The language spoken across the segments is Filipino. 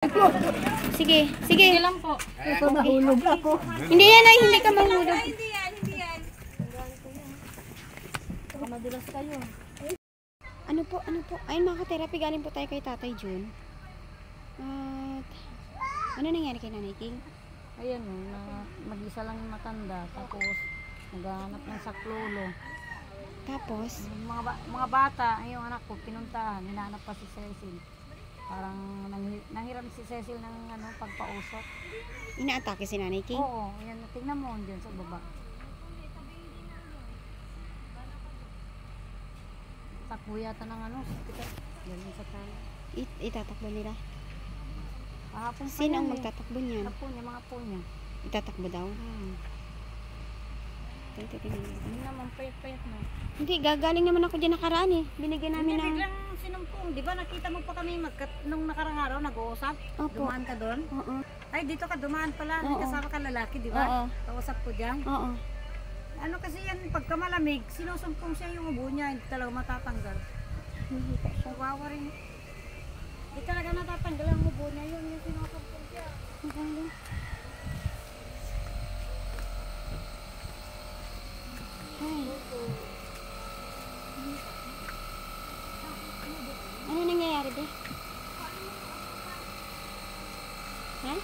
Sige, sige. Sige lang po. Mahulog ako. Hindi yan ay, hindi ka mahulog. Hindi yan. Baka madulas kayo. Ano po? Ayun mga ka-therapy, galing po tayo kay Tatay Jun. At, ano nangyari kay Nanay King? Ayan o, mag-isa lang yung matanda. Tapos, naghahanap ng saklolo. Tapos, Yung mga bata, yung anak ko, pinuntahan. Hinahanap pa si Cecil. Parang nanghiram si Cecil ng pagpausok. inaatake si Nanay King. Oo, ayan. Tingnan mo dyan sa baba. Takbo yata ng ganyan sa tala. Itatakbo nila. Kahapon pa Sino yan ang eh. magtatakbo niyan? Apo niya, mga apo niya. Itatakbo daw. Tingnan. Hindi naman payat-payat na. Hindi, gagaling naman ako dyan nakaraan eh. Binigyan namin ng... Biglang sinumpong. Di ba nakita mo pa kami nung nakarang araw nag-uusap? Opo. Dumaan ka doon? Oo. Ay, dito ka dumaan pala. May Oo. kasama ka lalaki, di Oo. ba? Kausap ko dyan. Oo. Ano kasi yan, pagka malamig, sinusumpong siya yung ubo niya. Hindi talaga matatanggal. Kawawa rin. Hindi talaga natatanggal ang ubo niya. Yun yung sinusumpong siya. Ay. Ano nangyayari ba? Ha?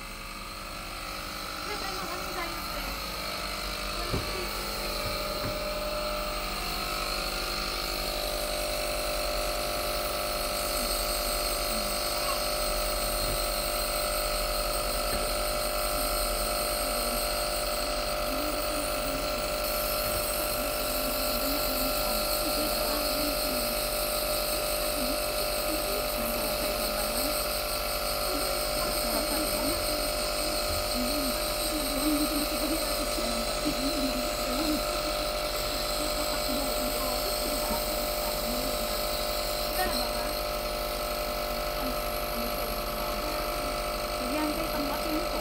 Yan kayo tambatin ko.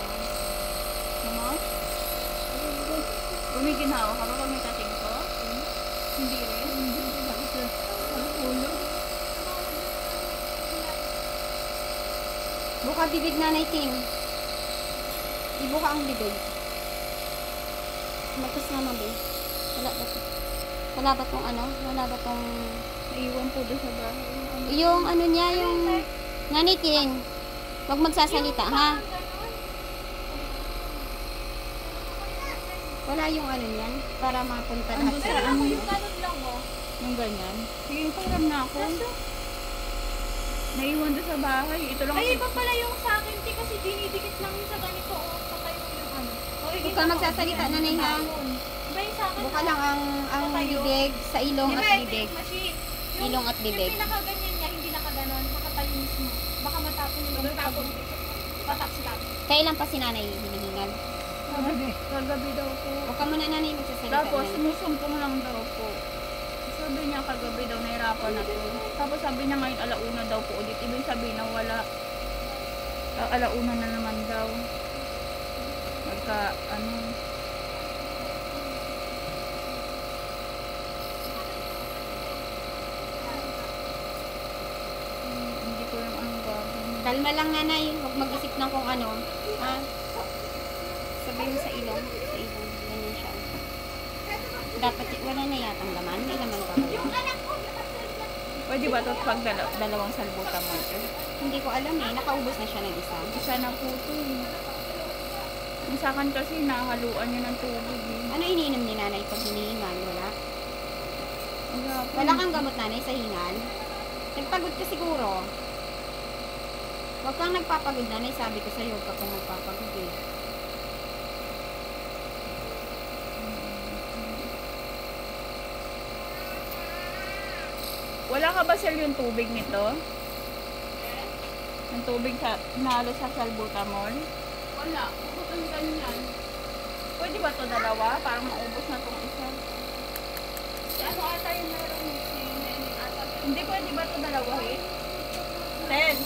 Ano? Gumiginawa ka ba pag may tating ko? Hindi rin? Buka bibig Nanay King. Ibuka ang bibig. Matas naman ba? Wala ba tong ano? Wala ba tong... Naiwan po doon sa bahay. Yung ano niya, yung... Nanay King. Huwag magsasalita, ha? Wala yung ano niyan para mapunta lahat sa ano. Yung ganyan. Sige, param na ako. Naiwan doon sa bahay. Ito lang. Ay, iba pala yung sa akin, ti, kasi dinidikit lang yung sa ganito, oh, patay mo yung ano. Huwag ka magsasalita, Nanay, ha? Iba yung sa akin, Buka lang ang bibig sa ilong at bibig. Ilong at bibig. Yung pinakaganyan niya, hindi nakaganon, nakatayo mismo. Baka matapon yung tapon. Patak-stop. Kailan pa si Nanay hinihingal? Kagabi daw po. Huwag ka muna, Nanay, magsasalita. Tapos, Nanay. sumusumpong lang daw po. Sabi niya kagabi daw, nahirapan na to. Tapos sabi niya ngayon, alauna daw po ulit. Ibig sabihin na wala. Alauna na naman daw. Hindi ko yung anong gagawin. Kalma lang, Nanay. Huwag mag-isip ng kung ano. Ha? Sabi mo sa ilong. Sa ilong. Ganyan siya. Dapat, wala na yatang laman. May laman pa ba yun? Pwede ba ito pag dalawang salbutan mo ito? Hindi ko alam eh. Nakaubos na siya ng isa. Isa na po ito eh. Yung sa akin kasi nahaluan niya ng tubig eh. Ano iniinom ni Nanay pag hinihingal? Wala? Wala po. Wala kang gamot, Nanay, sa hingal? Nagpagod ka siguro. Huwag kang nagpapagod, Nanay. Sabi ko sa'yo, huwag ka pang magpapagod eh. Wala ka ba sir yung tubig nito? Yung tubig sa nalo sa salbutamol? Wala, bukod ang ganyan. Pwede ba to dalawa? Parang maubos na tong isa. Si ano ata yung meron yung si Nene ata. Hindi pwede ba to dalawahin? Ted,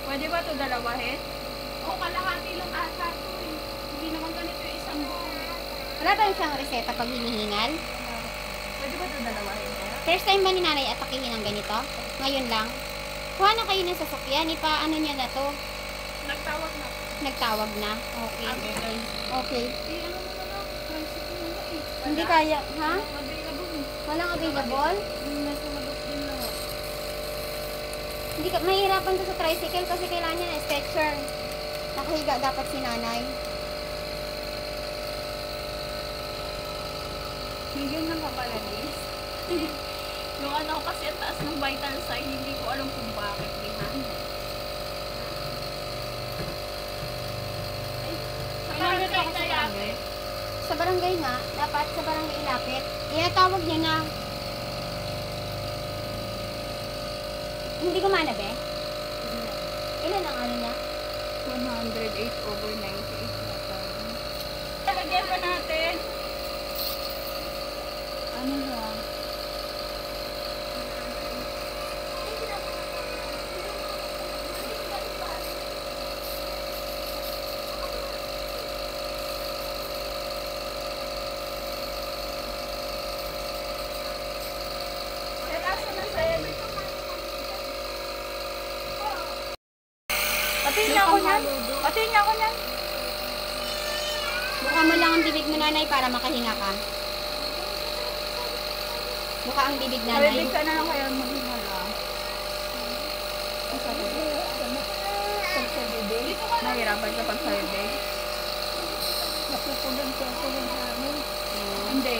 pwede ba to dalawahin? O, kalahati lang ata to eh. Hindi naman ganito yung isang buo. Wala ba yung siyang reseta pag hinihingal? Pwede ba ito dalawahin kaya? First time ba ni Nanay atakihin ng ganito? Ngayon lang? Kuha na kayo ng sasakyan. Ano niya na to? Nagtawag na. Nagtawag na? Okay. Okay. Okay. Eh, ano mo na lang? Tricycle mo na eh. Hindi kaya, ha? Available eh. Walang available? Nasa labas din lahat. Hindi ka, mahirapan to sa tricycle kasi kailangan niya na stretcher. Nakahiga dapat si nanay. May ganyan pa pala, Liz. Yung ano kasi ang taas ng vital sign, hindi ko alam kung bakit. Sa barangay na yate. Sa barangay nga, dapat sa barangay ilapit. Iatawag niya na. Hindi gumana, be? Ilan ang ano niya? 108/98. Talagyan pa natin. Ano lang? Patingin niya ako niyan. Patingin niya ako niyan. Buka mo lang ang bibig mo, nanay, para makahinga ka. Buka ang bibig, nanay. Pwede ka na lang kaya maghinga lang. Nahirapan ka pag sa bibig. Napupunan ko ako ng amin. Hindi.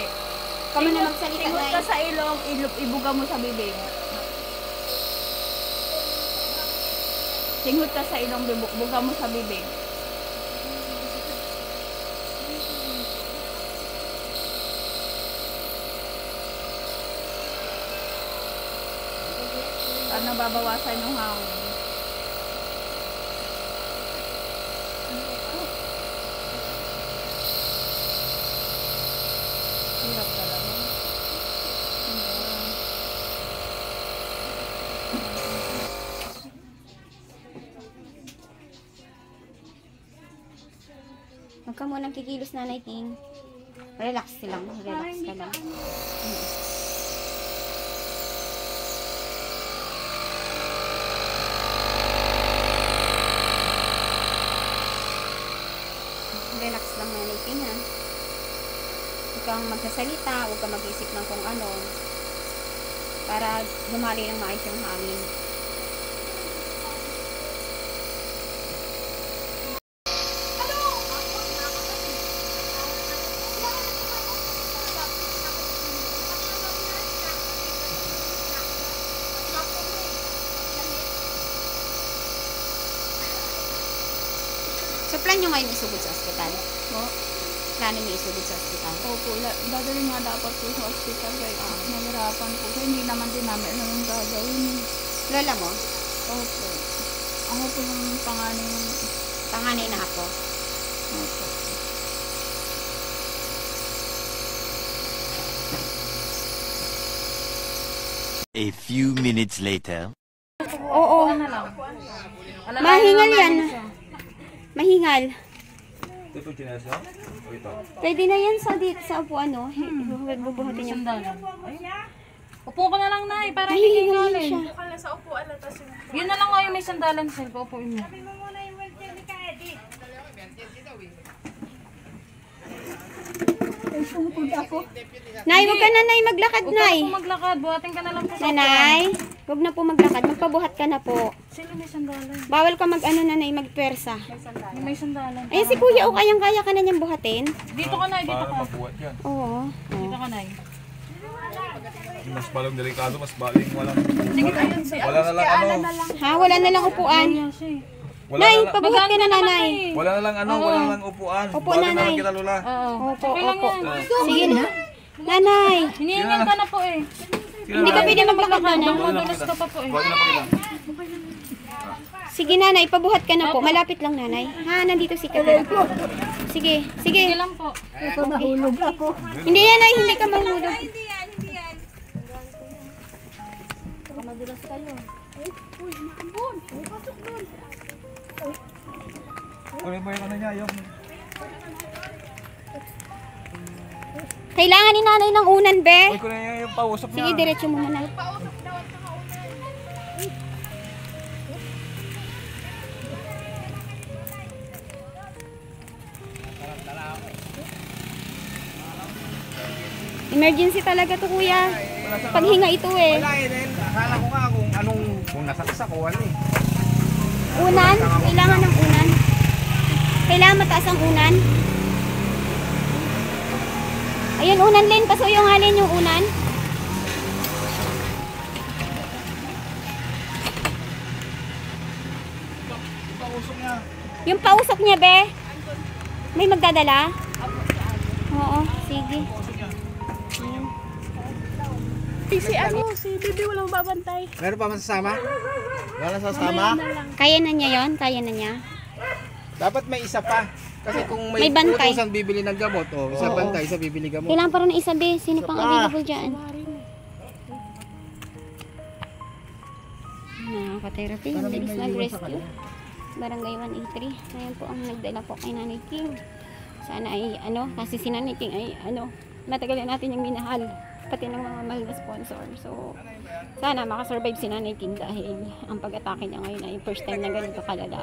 Kami na magsalita, Tingot nay. ka sa ilong, ibuga mo sa bibig. Tingot ka sa ilong, buga mo sa bibig. Para nababawasan yung hangin. Hirap talaga. Huwag ka munang kikilos, nanay, ting. Relax lang. Relax ka lang. Relax lang, nanay, ting, ha? Huwag kang magsasalita, huwag kang mag-isip ng kung ano. Para humali ng maayos yung hangin. So, plan nyo ngayon isugod sa ospital? Oh. Plano nyo isugod sa ospital? Opo, dadalhin nga dapat po sa hospital kaya nahirapan po. Kaya hindi naman din namin alam yung gagawin. Lola mo? Opo. Ako po yung panganay ng... Panganay na ako. Opo. A few minutes later. Oo. Mahingal yan. Mahingal. Ito chinas no? O ito? Pwede na yan sa upuan, no? Bubuhatin yung... Upo ka na lang, Nay, para hindi Mahingal yan siya. ka na sa upuan na tas yun na lang nga yung may sandalan sir, paupuin mo. Nay, huwag ka na, Nay, maglakad, Huwag ka Nay. na po maglakad, buhatin ka na lang po sa upuan. Nanay, huwag na po maglakad. Magpabuhat ka na po. Sino may sandalan? Bawal ka mag-ano, Nanay, magpwersa. Yung may sandalan. Ayan si Kuya, o kayang-kaya ka na niyang buhatin. Dito ka, Nay, dito Para ka. mabuhat yan. Oo. Dito ka, Nay. Mas balang delikado, mas baling walang... Sige, ayun si Wala na lang ano. Ha, wala na lang upuan. Wala Nay, na lang, pabuhat ka na, Nanay. wala na lang ano, wala na lang upuan. Opo, Bawal na nanay. lang kita, Lola. Oo. Opo, Okay lang opo. yan. Sige na. Nanay, Hinihingal ka na po eh. hindi ka pwede maglakad, Nanay. Madulas ka pa po eh. Bawal na pa kita. Sige, Nanay, pabuhat ka na po. Malapit lang, Nanay. Ha, nandito si Katera. Sige, sige. Sige lang po. Hindi yan, Nay, hindi ka mahulog. Kunin mo yung ano niya, yung... Kailangan ni Nanay ng unan, be. Uy, kunin niya yung pausap niya. Sige, diretso mo muna. Emergency talaga to kuya. Paghinga ito eh. Wala eh, dahil akala ko nga kung nasaksak o ano eh. Unan? Kailangan ng unan. Kailangan mataas ang unan. Ayun, unan Len. Pasuyo nga Len yung unan. Yung pausok niya, be. May magdadala? Oo, sige. Si ano, si Bibi walang babantay. Meron pa masasama? Wala sasama? Kaya na niya yon? Kaya na niya? Dapat may isa pa. Kasi kung May may bantay. 2,000 bibili ng gamot, isa bantay, isa bibili gamot. Kailangan pa rin ng isa, be. Sino pang available dyan? Nakaka-therapy. Ang bilis nag-rescue. Barangay 183. Ngayon po ang nagdala po kay Nanay King. Sana ay kasi si Nanay King ay matagal na natin yung minahal. Pati ng mga mahal na sponsor. So, sana makasurvive si Nanay King dahil ang pag-atake niya ngayon ay first time na ganito kalala.